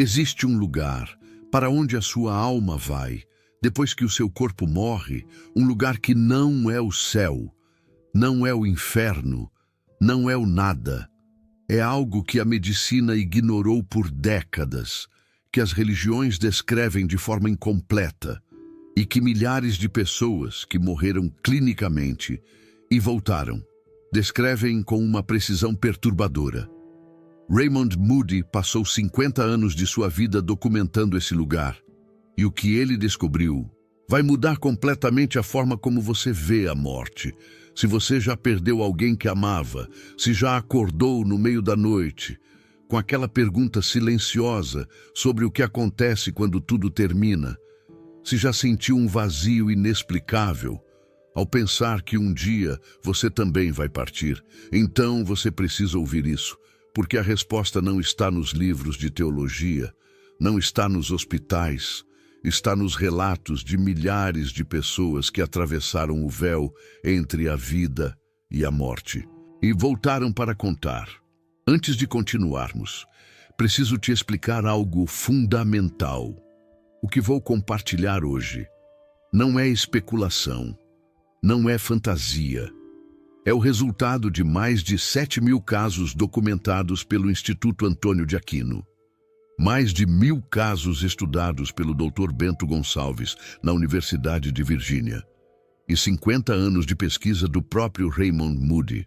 Existe um lugar para onde a sua alma vai, depois que o seu corpo morre, um lugar que não é o céu, não é o inferno, não é o nada. É algo que a medicina ignorou por décadas, que as religiões descrevem de forma incompleta e que milhares de pessoas que morreram clinicamente e voltaram descrevem com uma precisão perturbadora. Raymond Moody passou 50 anos de sua vida documentando esse lugar, e o que ele descobriu vai mudar completamente a forma como você vê a morte. Se você já perdeu alguém que amava, se já acordou no meio da noite, com aquela pergunta silenciosa sobre o que acontece quando tudo termina, se já sentiu um vazio inexplicável ao pensar que um dia você também vai partir, então você precisa ouvir isso, porque a resposta não está nos livros de teologia, não está nos hospitais, está nos relatos de milhares de pessoas que atravessaram o véu entre a vida e a morte e voltaram para contar. Antes de continuarmos, preciso te explicar algo fundamental. O que vou compartilhar hoje não é especulação, não é fantasia. É o resultado de mais de 7.000 casos documentados pelo Instituto Antônio de Aquino. Mais de 1.000 casos estudados pelo Dr. Bento Gonçalves, na Universidade de Virgínia, e 50 anos de pesquisa do próprio Raymond Moody.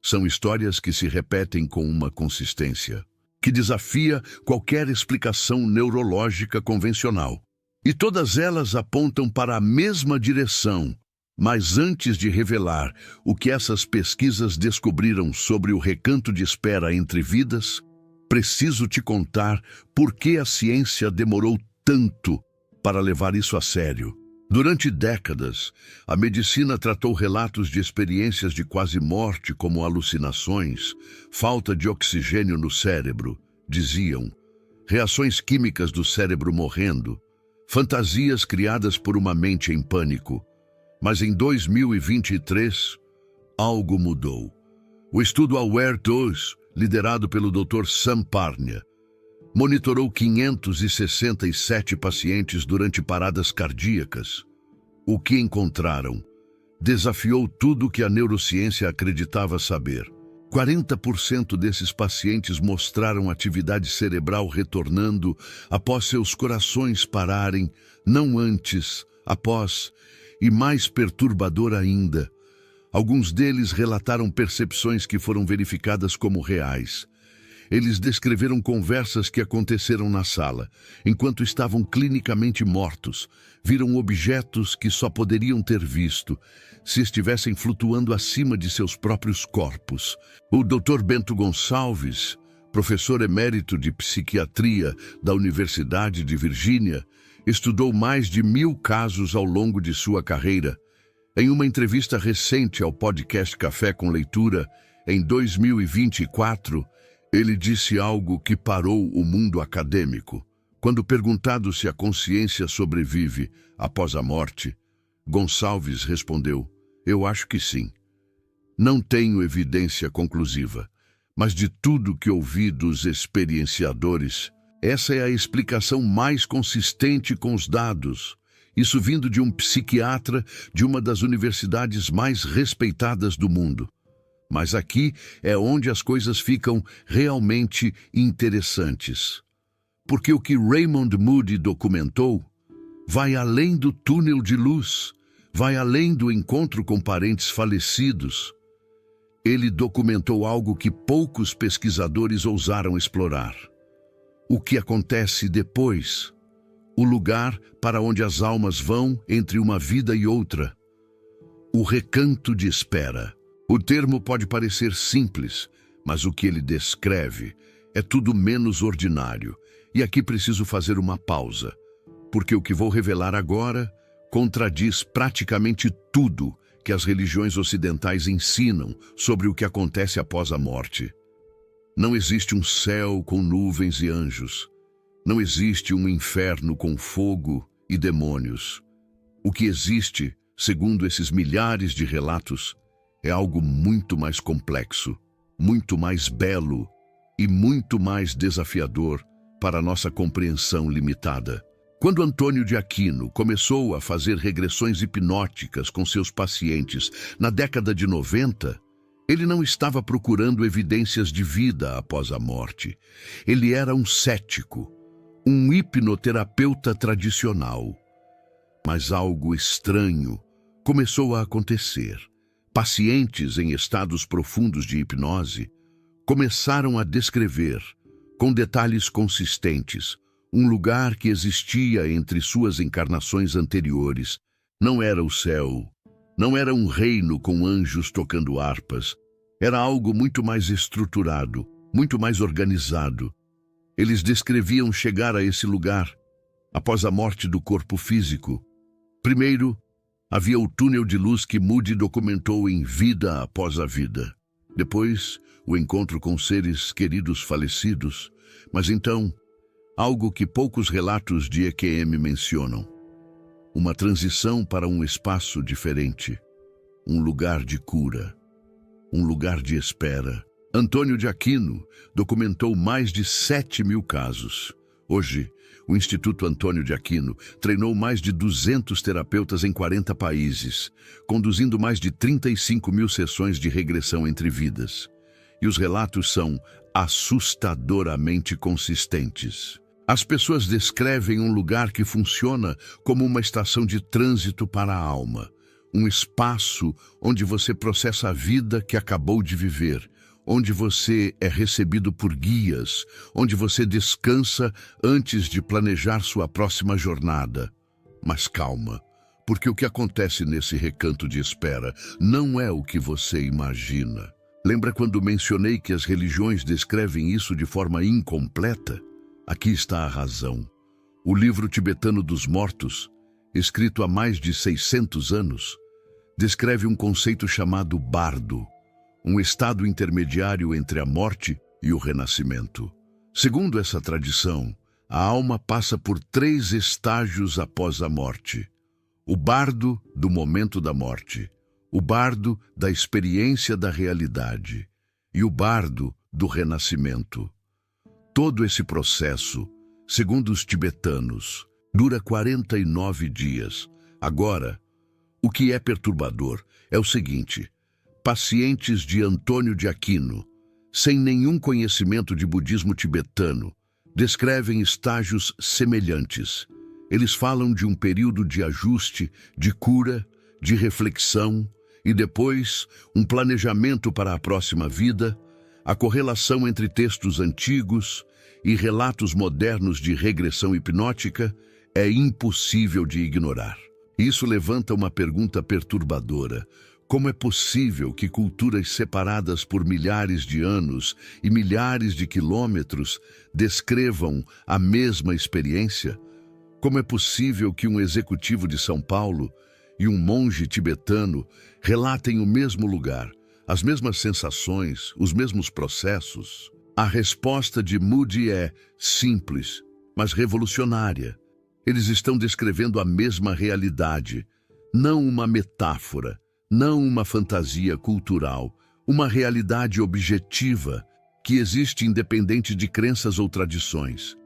São histórias que se repetem com uma consistência, que desafia qualquer explicação neurológica convencional. E todas elas apontam para a mesma direção, mas antes de revelar o que essas pesquisas descobriram sobre o recanto de espera entre vidas, preciso te contar por que a ciência demorou tanto para levar isso a sério. Durante décadas, a medicina tratou relatos de experiências de quase morte como alucinações, falta de oxigênio no cérebro, diziam, reações químicas do cérebro morrendo, fantasias criadas por uma mente em pânico. Mas em 2023, algo mudou. O estudo AWARE-2, liderado pelo Dr. Sam Parnia, monitorou 567 pacientes durante paradas cardíacas. O que encontraram desafiou tudo que a neurociência acreditava saber. 40% desses pacientes mostraram atividade cerebral retornando após seus corações pararem, não antes, após, e mais perturbador ainda, alguns deles relataram percepções que foram verificadas como reais. Eles descreveram conversas que aconteceram na sala, enquanto estavam clinicamente mortos. Viram objetos que só poderiam ter visto se estivessem flutuando acima de seus próprios corpos. O Dr. Bento Gonçalves, professor emérito de psiquiatria da Universidade de Virgínia, estudou mais de 1.000 casos ao longo de sua carreira. Em uma entrevista recente ao podcast Café com Leitura, em 2024, ele disse algo que parou o mundo acadêmico. Quando perguntado se a consciência sobrevive após a morte, Gonçalves respondeu, eu acho que sim. Não tenho evidência conclusiva, mas de tudo que ouvi dos experienciadores, essa é a explicação mais consistente com os dados. Isso vindo de um psiquiatra de uma das universidades mais respeitadas do mundo. Mas aqui é onde as coisas ficam realmente interessantes. Porque o que Raymond Moody documentou vai além do túnel de luz, vai além do encontro com parentes falecidos. Ele documentou algo que poucos pesquisadores ousaram explorar. O que acontece depois, o lugar para onde as almas vão entre uma vida e outra. O recanto de espera. O termo pode parecer simples, mas o que ele descreve é tudo menos ordinário. E aqui preciso fazer uma pausa, porque o que vou revelar agora contradiz praticamente tudo que as religiões ocidentais ensinam sobre o que acontece após a morte. Não existe um céu com nuvens e anjos. Não existe um inferno com fogo e demônios. O que existe, segundo esses milhares de relatos, é algo muito mais complexo, muito mais belo e muito mais desafiador para a nossa compreensão limitada. Quando Antônio de Aquino começou a fazer regressões hipnóticas com seus pacientes na década de 90, ele não estava procurando evidências de vida após a morte. Ele era um cético, um hipnoterapeuta tradicional. Mas algo estranho começou a acontecer. Pacientes em estados profundos de hipnose começaram a descrever, com detalhes consistentes, um lugar que existia entre suas encarnações anteriores. Não era o céu, não era um reino com anjos tocando harpas. Era algo muito mais estruturado, muito mais organizado. Eles descreviam chegar a esse lugar após a morte do corpo físico. Primeiro, havia o túnel de luz que Moody documentou em Vida Após a Vida. Depois, o encontro com seres queridos falecidos. Mas então, algo que poucos relatos de EQM mencionam. Uma transição para um espaço diferente. Um lugar de cura. Um lugar de espera. Antônio de Aquino documentou mais de 7.000 casos. Hoje, o Instituto Antônio de Aquino treinou mais de 200 terapeutas em 40 países, conduzindo mais de 35.000 sessões de regressão entre vidas. E os relatos são assustadoramente consistentes. As pessoas descrevem um lugar que funciona como uma estação de trânsito para a alma, um espaço onde você processa a vida que acabou de viver, onde você é recebido por guias, onde você descansa antes de planejar sua próxima jornada. Mas calma, porque o que acontece nesse recanto de espera não é o que você imagina. Lembra quando mencionei que as religiões descrevem isso de forma incompleta? Aqui está a razão. O livro tibetano dos mortos, escrito há mais de 600 anos, descreve um conceito chamado bardo, um estado intermediário entre a morte e o renascimento. Segundo essa tradição, a alma passa por 3 estágios após a morte. O bardo do momento da morte, o bardo da experiência da realidade e o bardo do renascimento. Todo esse processo, segundo os tibetanos, dura 49 dias. Agora, o que é perturbador é o seguinte: pacientes de Antônio de Aquino, sem nenhum conhecimento de budismo tibetano, descrevem estágios semelhantes. Eles falam de um período de ajuste, de cura, de reflexão e depois um planejamento para a próxima vida. A correlação entre textos antigos e relatos modernos de regressão hipnótica é impossível de ignorar. Isso levanta uma pergunta perturbadora. Como é possível que culturas separadas por milhares de anos e milhares de quilômetros descrevam a mesma experiência? Como é possível que um executivo de São Paulo e um monge tibetano relatem o mesmo lugar, as mesmas sensações, os mesmos processos? A resposta de Moody é simples, mas revolucionária. Eles estão descrevendo a mesma realidade, não uma metáfora, não uma fantasia cultural, uma realidade objetiva que existe independente de crenças ou tradições.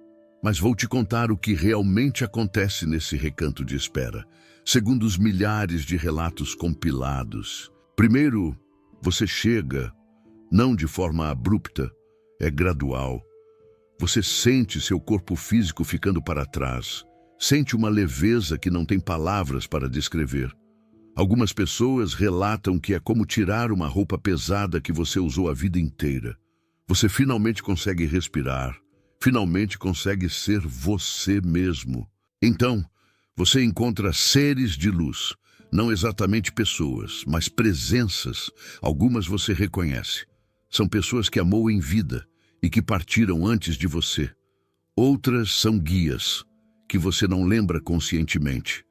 Mas vou te contar o que realmente acontece nesse recanto de espera, segundo os milhares de relatos compilados. Primeiro, você chega, não de forma abrupta, é gradual. Você sente seu corpo físico ficando para trás, sente uma leveza que não tem palavras para descrever. Algumas pessoas relatam que é como tirar uma roupa pesada que você usou a vida inteira. Você finalmente consegue respirar, finalmente consegue ser você mesmo. Então, você encontra seres de luz, não exatamente pessoas, mas presenças. Algumas você reconhece. São pessoas que amou em vida e que partiram antes de você. Outras são guias, que você não lembra conscientemente,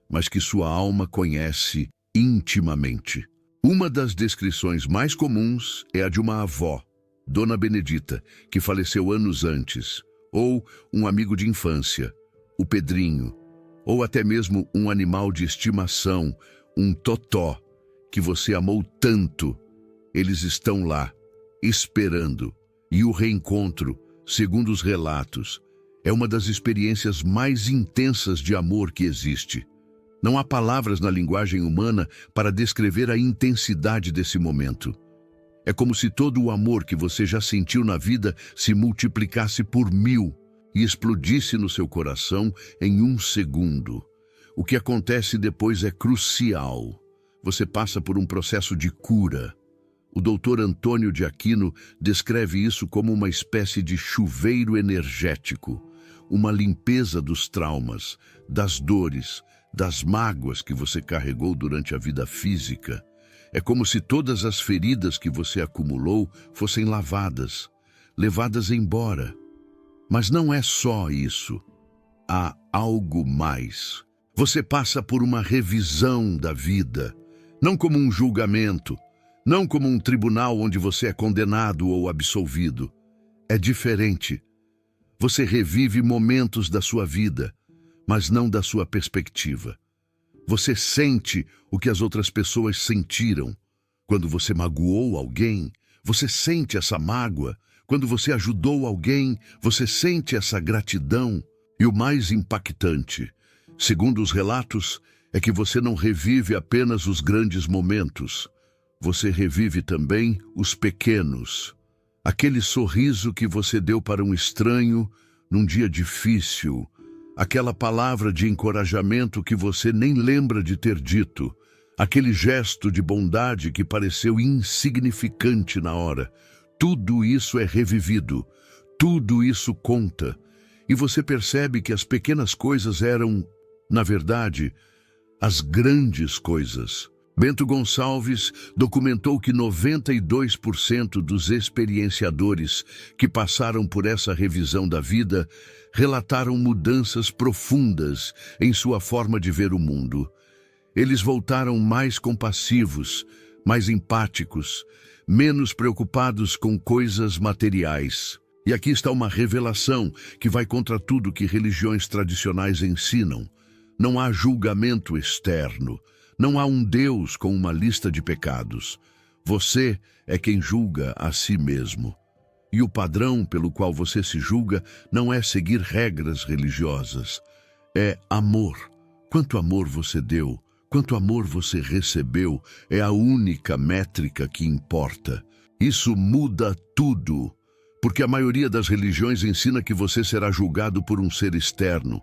mas que sua alma conhece intimamente. Uma das descrições mais comuns é a de uma avó, Dona Benedita, que faleceu anos antes, ou um amigo de infância, o Pedrinho, ou até mesmo um animal de estimação, um totó, que você amou tanto. Eles estão lá, esperando, e o reencontro, segundo os relatos, É uma das experiências mais intensas de amor que existe. Não há palavras na linguagem humana para descrever a intensidade desse momento. É como se todo o amor que você já sentiu na vida se multiplicasse por 1000 e explodisse no seu coração em 1 segundo. O que acontece depois é crucial. Você passa por um processo de cura. O Dr. Antônio de Aquino descreve isso como uma espécie de chuveiro energético, uma limpeza dos traumas, das dores, das mágoas que você carregou durante a vida física. É como se todas as feridas que você acumulou fossem lavadas, levadas embora. Mas não é só isso. Há algo mais. Você passa por uma revisão da vida, não como um julgamento, não como um tribunal onde você é condenado ou absolvido. É diferente. Você revive momentos da sua vida, mas não da sua perspectiva. Você sente o que as outras pessoas sentiram. Quando você magoou alguém, você sente essa mágoa. Quando você ajudou alguém, você sente essa gratidão. E o mais impactante, segundo os relatos, é que você não revive apenas os grandes momentos. Você revive também os pequenos. Aquele sorriso que você deu para um estranho num dia difícil. Aquela palavra de encorajamento que você nem lembra de ter dito. Aquele gesto de bondade que pareceu insignificante na hora. Tudo isso é revivido. Tudo isso conta. E você percebe que as pequenas coisas eram, na verdade, as grandes coisas. Bento Gonçalves documentou que 92% dos experienciadores que passaram por essa revisão da vida relataram mudanças profundas em sua forma de ver o mundo. Eles voltaram mais compassivos, mais empáticos, menos preocupados com coisas materiais. E aqui está uma revelação que vai contra tudo que religiões tradicionais ensinam. Não há julgamento externo. Não há um Deus com uma lista de pecados. Você é quem julga a si mesmo. E o padrão pelo qual você se julga não é seguir regras religiosas. É amor. Quanto amor você deu, quanto amor você recebeu, é a única métrica que importa. Isso muda tudo, porque a maioria das religiões ensina que você será julgado por um ser externo,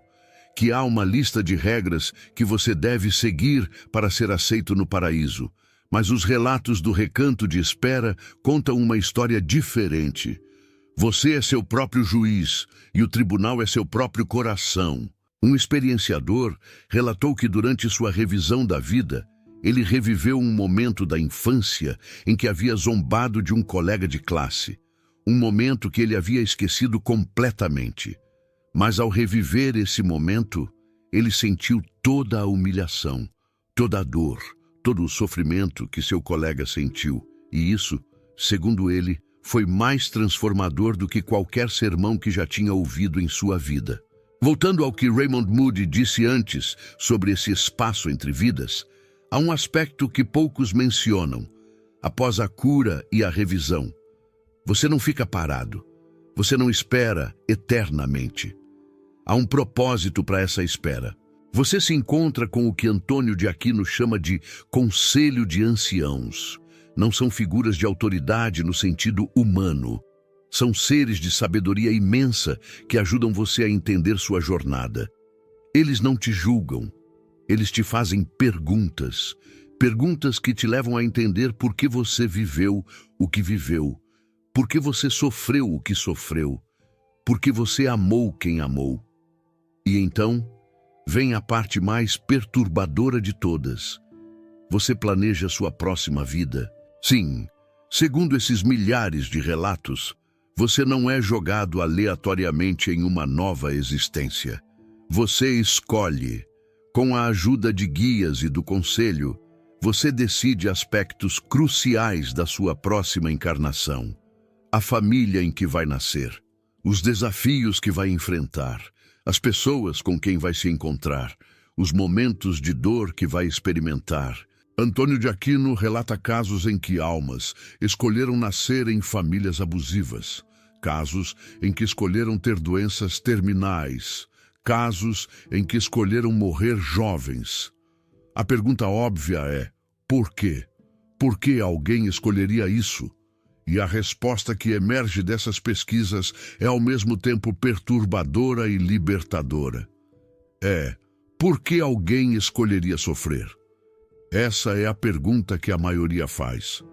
que há uma lista de regras que você deve seguir para ser aceito no paraíso. Mas os relatos do recanto de espera contam uma história diferente. Você é seu próprio juiz e o tribunal é seu próprio coração. Um experienciador relatou que durante sua revisão da vida, ele reviveu um momento da infância em que havia zombado de um colega de classe. Um momento que ele havia esquecido completamente. Mas ao reviver esse momento, ele sentiu toda a humilhação, toda a dor, todo o sofrimento que seu colega sentiu. E isso, segundo ele, foi mais transformador do que qualquer sermão que já tinha ouvido em sua vida. Voltando ao que Raymond Moody disse antes sobre esse espaço entre vidas, há um aspecto que poucos mencionam. Após a cura e a revisão, você não fica parado. Você não espera eternamente. Há um propósito para essa espera. Você se encontra com o que Antônio de Aquino chama de conselho de anciãos. Não são figuras de autoridade no sentido humano. São seres de sabedoria imensa que ajudam você a entender sua jornada. Eles não te julgam. Eles te fazem perguntas. Perguntas que te levam a entender por que você viveu o que viveu. Por que você sofreu o que sofreu. Por que você amou quem amou. E então, vem a parte mais perturbadora de todas. Você planeja sua próxima vida. Sim, segundo esses milhares de relatos, você não é jogado aleatoriamente em uma nova existência. Você escolhe. Com a ajuda de guias e do conselho, você decide aspectos cruciais da sua próxima encarnação. A família em que vai nascer, os desafios que vai enfrentar, as pessoas com quem vai se encontrar, os momentos de dor que vai experimentar. Antônio de Aquino relata casos em que almas escolheram nascer em famílias abusivas, casos em que escolheram ter doenças terminais, casos em que escolheram morrer jovens. A pergunta óbvia é: por quê? Por que alguém escolheria isso? E a resposta que emerge dessas pesquisas é ao mesmo tempo perturbadora e libertadora. Por que alguém escolheria sofrer? Essa é a pergunta que a maioria faz.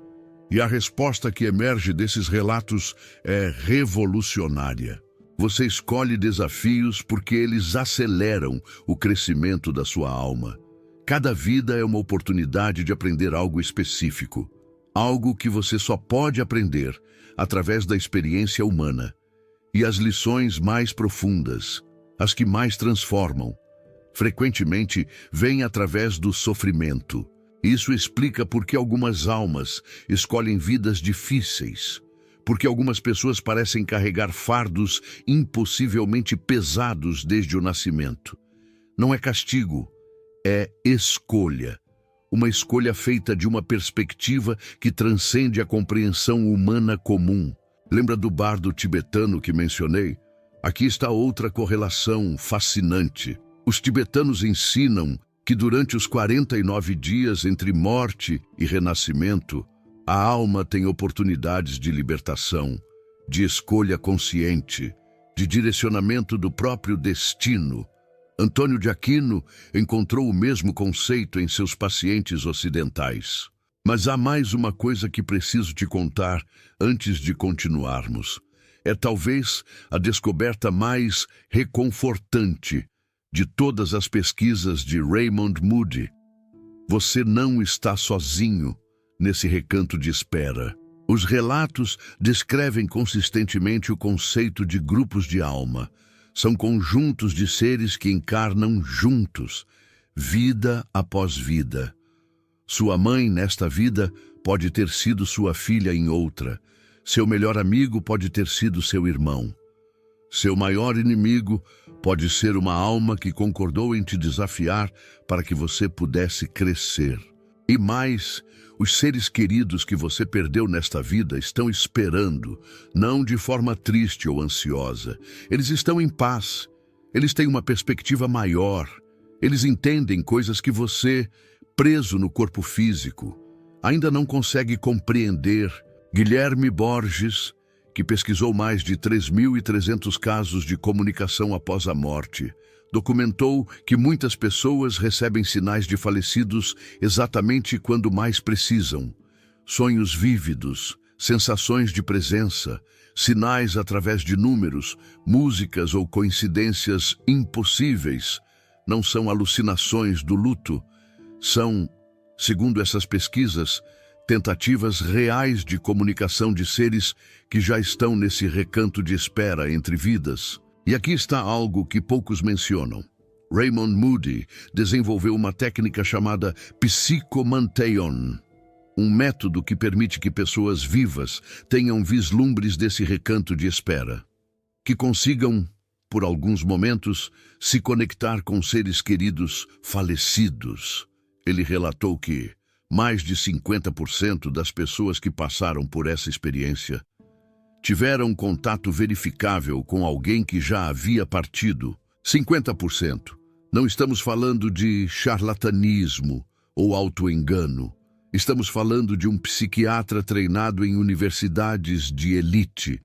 E a resposta que emerge desses relatos é revolucionária. Você escolhe desafios porque eles aceleram o crescimento da sua alma. Cada vida é uma oportunidade de aprender algo específico. Algo que você só pode aprender através da experiência humana. E as lições mais profundas, as que mais transformam, frequentemente vêm através do sofrimento. Isso explica por que algumas almas escolhem vidas difíceis, porque algumas pessoas parecem carregar fardos impossivelmente pesados desde o nascimento. Não é castigo, é escolha. Uma escolha feita de uma perspectiva que transcende a compreensão humana comum. Lembra do bardo tibetano que mencionei? Aqui está outra correlação fascinante. Os tibetanos ensinam que durante os 49 dias entre morte e renascimento, a alma tem oportunidades de libertação, de escolha consciente, de direcionamento do próprio destino. Antônio de Aquino encontrou o mesmo conceito em seus pacientes ocidentais. Mas há mais uma coisa que preciso te contar antes de continuarmos. É talvez a descoberta mais reconfortante de todas as pesquisas de Raymond Moody. Você não está sozinho nesse recanto de espera. Os relatos descrevem consistentemente o conceito de grupos de alma. São conjuntos de seres que encarnam juntos, vida após vida. Sua mãe, nesta vida, pode ter sido sua filha em outra. Seu melhor amigo pode ter sido seu irmão. Seu maior inimigo pode ser uma alma que concordou em te desafiar para que você pudesse crescer. E mais, os seres queridos que você perdeu nesta vida estão esperando, não de forma triste ou ansiosa. Eles estão em paz. Eles têm uma perspectiva maior. Eles entendem coisas que você, preso no corpo físico, ainda não consegue compreender. Guilherme Borges, que pesquisou mais de 3.300 casos de comunicação após a morte, documentou que muitas pessoas recebem sinais de falecidos exatamente quando mais precisam. Sonhos vívidos, sensações de presença, sinais através de números, músicas ou coincidências impossíveis. Não são alucinações do luto, são, segundo essas pesquisas, tentativas reais de comunicação de seres que já estão nesse recanto de espera entre vidas. E aqui está algo que poucos mencionam. Raymond Moody desenvolveu uma técnica chamada Psychomanteon, um método que permite que pessoas vivas tenham vislumbres desse recanto de espera, que consigam, por alguns momentos, se conectar com seres queridos falecidos. Ele relatou que mais de 50% das pessoas que passaram por essa experiência tiveram contato verificável com alguém que já havia partido. 50%. Não estamos falando de charlatanismo ou autoengano. Estamos falando de um psiquiatra treinado em universidades de elite,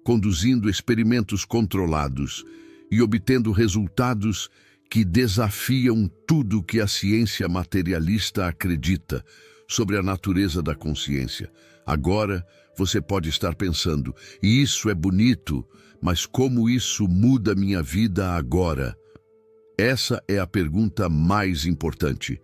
conduzindo experimentos controlados e obtendo resultados que desafiam tudo que a ciência materialista acredita sobre a natureza da consciência. Agora, você pode estar pensando, e isso é bonito, mas como isso muda minha vida agora? Essa é a pergunta mais importante,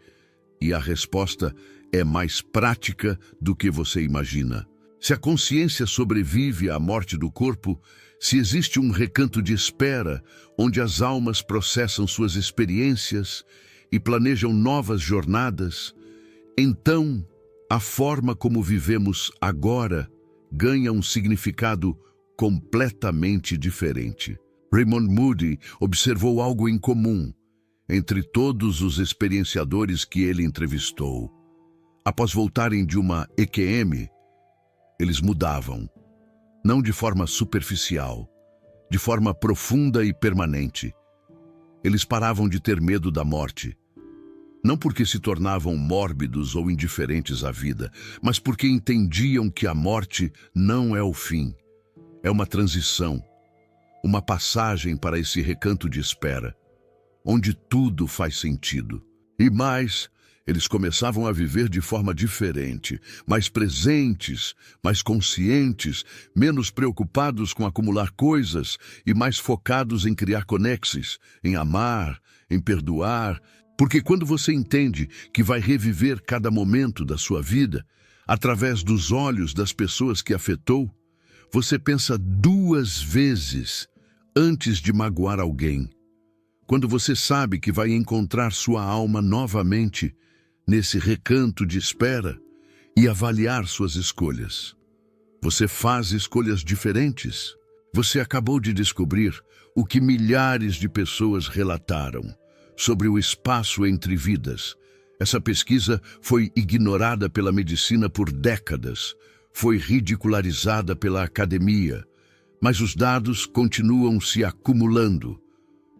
e a resposta é mais prática do que você imagina. Se a consciência sobrevive à morte do corpo, se existe um recanto de espera onde as almas processam suas experiências e planejam novas jornadas, então a forma como vivemos agora ganha um significado completamente diferente. Raymond Moody observou algo em comum entre todos os experienciadores que ele entrevistou. Após voltarem de uma EQM, eles mudavam. não de forma superficial, de forma profunda e permanente. Eles paravam de ter medo da morte, não porque se tornavam mórbidos ou indiferentes à vida, mas porque entendiam que a morte não é o fim, é uma transição, uma passagem para esse recanto de espera, onde tudo faz sentido. E mais, eles começavam a viver de forma diferente, mais presentes, mais conscientes, menos preocupados com acumular coisas e mais focados em criar conexões, em amar, em perdoar, porque quando você entende que vai reviver cada momento da sua vida, através dos olhos das pessoas que afetou, você pensa 2 vezes antes de magoar alguém. Quando você sabe que vai encontrar sua alma novamente nesse recanto de espera e avaliar suas escolhas. Você faz escolhas diferentes. Você acabou de descobrir o que milhares de pessoas relataram sobre o espaço entre vidas. Essa pesquisa foi ignorada pela medicina por décadas, foi ridicularizada pela academia, mas os dados continuam se acumulando.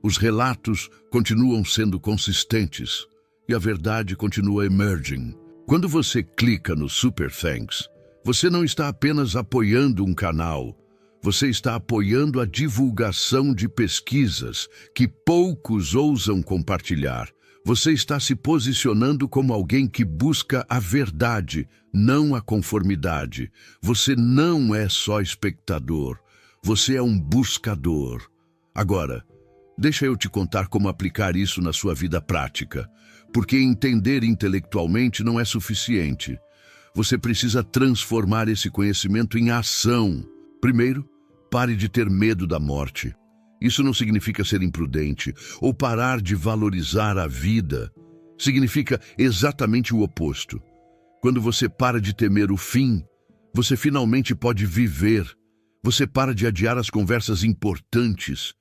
Os relatos continuam sendo consistentes e a verdade continua emerging. Quando você clica no Super Thanks, você não está apenas apoiando um canal, você está apoiando a divulgação de pesquisas que poucos ousam compartilhar. Você está se posicionando como alguém que busca a verdade, não a conformidade. Você não é só espectador, você é um buscador. Agora, deixa eu te contar como aplicar isso na sua vida prática, porque entender intelectualmente não é suficiente. Você precisa transformar esse conhecimento em ação. Primeiro, pare de ter medo da morte. Isso não significa ser imprudente ou parar de valorizar a vida. Significa exatamente o oposto. Quando você para de temer o fim, você finalmente pode viver. Você para de adiar as conversas importantes.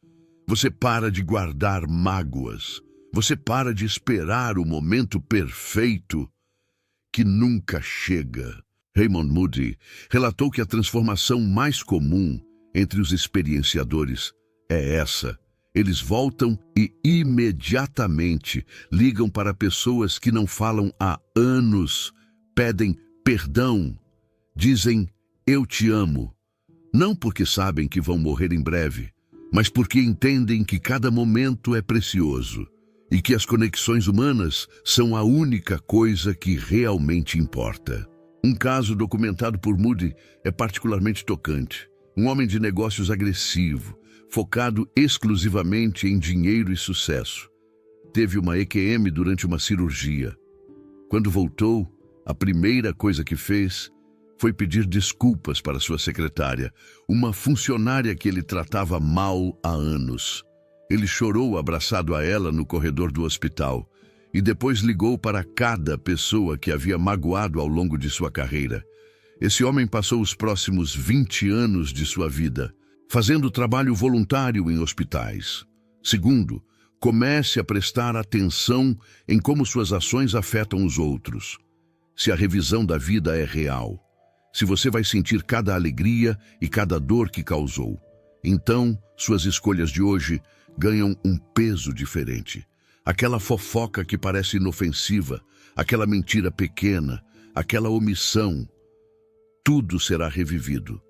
Você para de guardar mágoas. Você para de esperar o momento perfeito que nunca chega. Raymond Moody relatou que a transformação mais comum entre os experienciadores é essa. Eles voltam e imediatamente ligam para pessoas que não falam há anos, pedem perdão, dizem eu te amo, não porque sabem que vão morrer em breve, mas porque entendem que cada momento é precioso e que as conexões humanas são a única coisa que realmente importa. Um caso documentado por Moody é particularmente tocante. Um homem de negócios agressivo, focado exclusivamente em dinheiro e sucesso. Teve uma EQM durante uma cirurgia. Quando voltou, a primeira coisa que fez foi pedir desculpas para sua secretária, uma funcionária que ele tratava mal há anos. Ele chorou abraçado a ela no corredor do hospital e depois ligou para cada pessoa que havia magoado ao longo de sua carreira. Esse homem passou os próximos 20 anos de sua vida fazendo trabalho voluntário em hospitais. Segundo, comece a prestar atenção em como suas ações afetam os outros. Se a revisão da vida é real, se você vai sentir cada alegria e cada dor que causou, então suas escolhas de hoje ganham um peso diferente. Aquela fofoca que parece inofensiva, aquela mentira pequena, aquela omissão, tudo será revivido.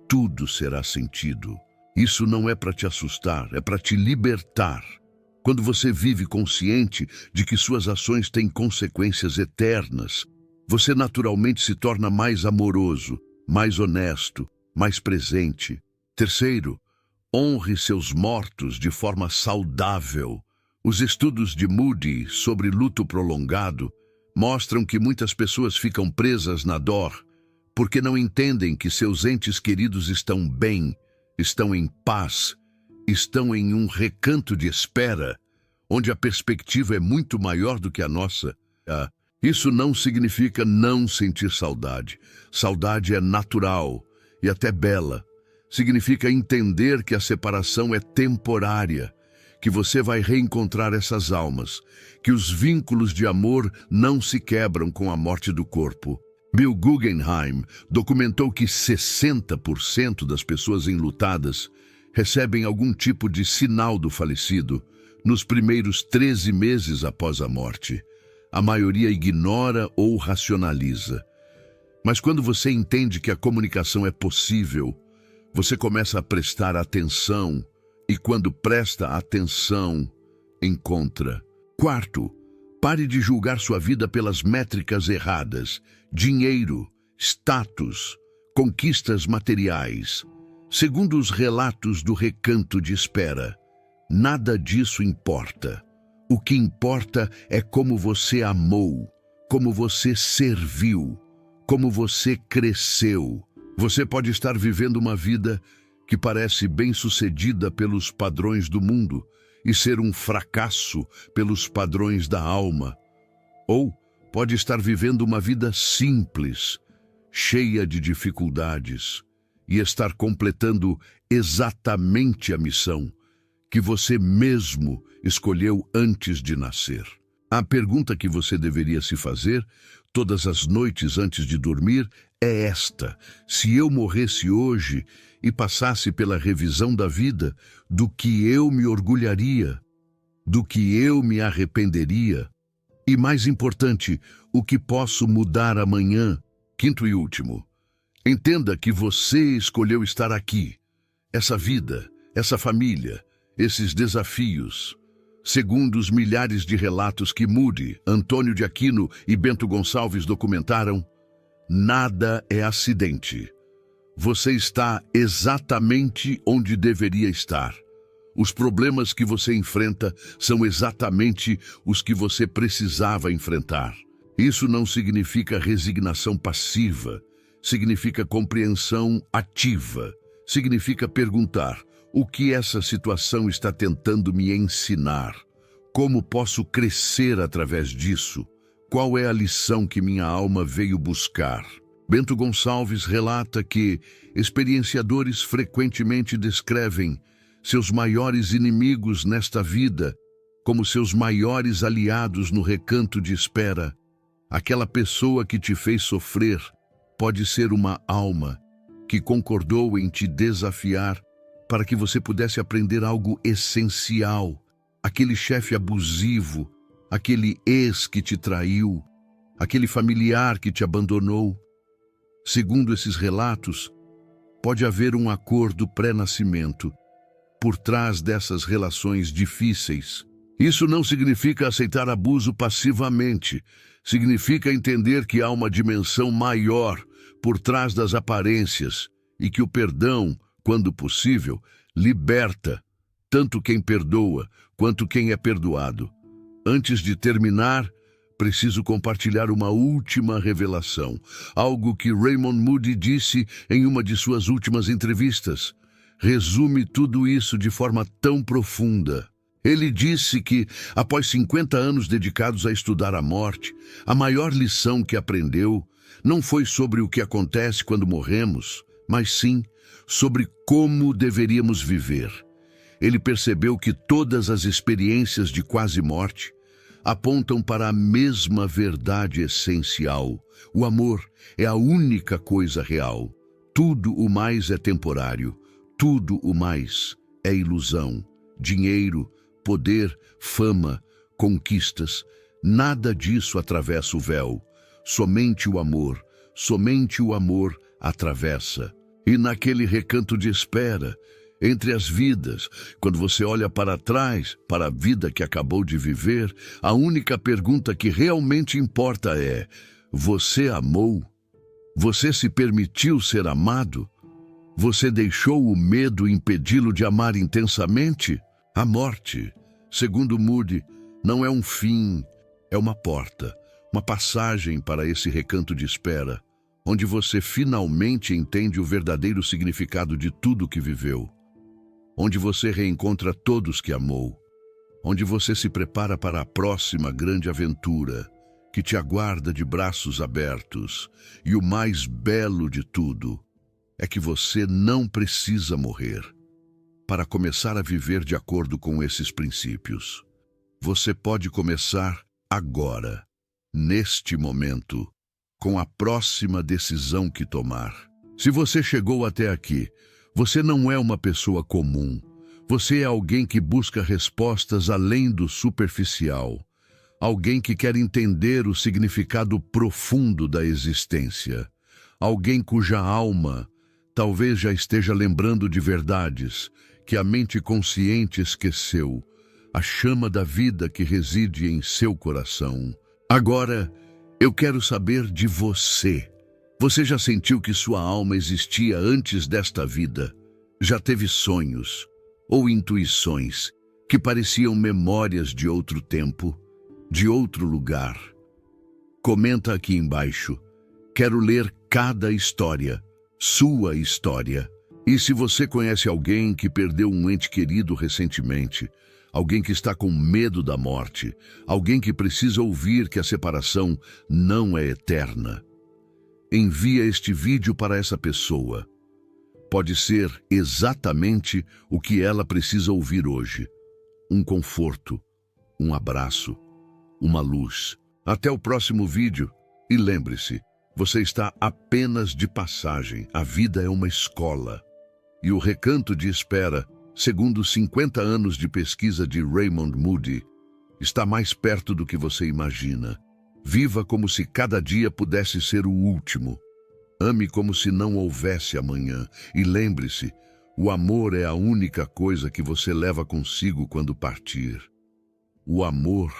Tudo será sentido. Isso não é para te assustar, é para te libertar. Quando você vive consciente de que suas ações têm consequências eternas, você naturalmente se torna mais amoroso, mais honesto, mais presente. Terceiro, honre seus mortos de forma saudável. Os estudos de Moody sobre luto prolongado mostram que muitas pessoas ficam presas na dor porque não entendem que seus entes queridos estão bem, estão em paz, estão em um recanto de espera, onde a perspectiva é muito maior do que a nossa. Isso não significa não sentir saudade. Saudade é natural e até bela. Significa entender que a separação é temporária, que você vai reencontrar essas almas, que os vínculos de amor não se quebram com a morte do corpo. Bill Guggenheim documentou que 60% das pessoas enlutadas recebem algum tipo de sinal do falecido nos primeiros 13 meses após a morte. A maioria ignora ou racionaliza. Mas quando você entende que a comunicação é possível, você começa a prestar atenção, e quando presta atenção, encontra. Quarto, pare de julgar sua vida pelas métricas erradas: dinheiro, status, conquistas materiais. Segundo os relatos do Recanto de Espera, nada disso importa. O que importa é como você amou, como você serviu, como você cresceu. Você pode estar vivendo uma vida que parece bem-sucedida pelos padrões do mundo e ser um fracasso pelos padrões da alma. Ou pode estar vivendo uma vida simples, cheia de dificuldades, e estar completando exatamente a missão que você mesmo escolheu antes de nascer. A pergunta que você deveria se fazer todas as noites antes de dormir é esta: se eu morresse hoje e passasse pela revisão da vida, do que eu me orgulharia, do que eu me arrependeria, e mais importante, o que posso mudar amanhã? Quinto e último, entenda que você escolheu estar aqui, essa vida, essa família, esses desafios. Segundo os milhares de relatos que Moody, Antônio de Aquino e Bento Gonçalves documentaram, nada é acidente. Você está exatamente onde deveria estar. Os problemas que você enfrenta são exatamente os que você precisava enfrentar. Isso não significa resignação passiva, significa compreensão ativa, significa perguntar: o que essa situação está tentando me ensinar? Como posso crescer através disso? Qual é a lição que minha alma veio buscar? Bento Gonçalves relata que experienciadores frequentemente descrevem seus maiores inimigos nesta vida como seus maiores aliados no recanto de espera. Aquela pessoa que te fez sofrer pode ser uma alma que concordou em te desafiar para que você pudesse aprender algo essencial. Aquele chefe abusivo, aquele ex que te traiu, aquele familiar que te abandonou. Segundo esses relatos, pode haver um acordo pré-nascimento por trás dessas relações difíceis. Isso não significa aceitar abuso passivamente. Significa entender que há uma dimensão maior por trás das aparências e que o perdão, quando possível, liberta tanto quem perdoa quanto quem é perdoado. Antes de terminar, preciso compartilhar uma última revelação, algo que Raymond Moody disse em uma de suas últimas entrevistas. Resume tudo isso de forma tão profunda. Ele disse que, após 50 anos dedicados a estudar a morte, a maior lição que aprendeu não foi sobre o que acontece quando morremos, mas sim sobre como deveríamos viver. Ele percebeu que todas as experiências de quase morte apontam para a mesma verdade essencial. O amor é a única coisa real. Tudo o mais é temporário. Tudo o mais é ilusão. Dinheiro, poder, fama, conquistas. Nada disso atravessa o véu. Somente o amor atravessa. E naquele recanto de espera, entre as vidas, quando você olha para trás, para a vida que acabou de viver, a única pergunta que realmente importa é: você amou? Você se permitiu ser amado? Você deixou o medo impedi-lo de amar intensamente? A morte, segundo Moody, não é um fim, é uma porta, uma passagem para esse recanto de espera, onde você finalmente entende o verdadeiro significado de tudo que viveu, onde você reencontra todos que amou, onde você se prepara para a próxima grande aventura, que te aguarda de braços abertos. E o mais belo de tudo é que você não precisa morrer para começar a viver de acordo com esses princípios. Você pode começar agora, neste momento, com a próxima decisão que tomar. Se você chegou até aqui, você não é uma pessoa comum. Você é alguém que busca respostas além do superficial. Alguém que quer entender o significado profundo da existência. Alguém cuja alma talvez já esteja lembrando de verdades que a mente consciente esqueceu, a chama da vida que reside em seu coração. Agora, eu quero saber de você. Você já sentiu que sua alma existia antes desta vida? Já teve sonhos ou intuições que pareciam memórias de outro tempo, de outro lugar? Comenta aqui embaixo. Quero ler cada história, sua história. E se você conhece alguém que perdeu um ente querido recentemente, alguém que está com medo da morte, alguém que precisa ouvir que a separação não é eterna, envia este vídeo para essa pessoa. Pode ser exatamente o que ela precisa ouvir hoje. Um conforto, um abraço, uma luz. Até o próximo vídeo e lembre-se, você está apenas de passagem. A vida é uma escola. E o recanto de espera, segundo 50 anos de pesquisa de Raymond Moody, está mais perto do que você imagina. Viva como se cada dia pudesse ser o último. Ame como se não houvesse amanhã. E lembre-se, o amor é a única coisa que você leva consigo quando partir. O amor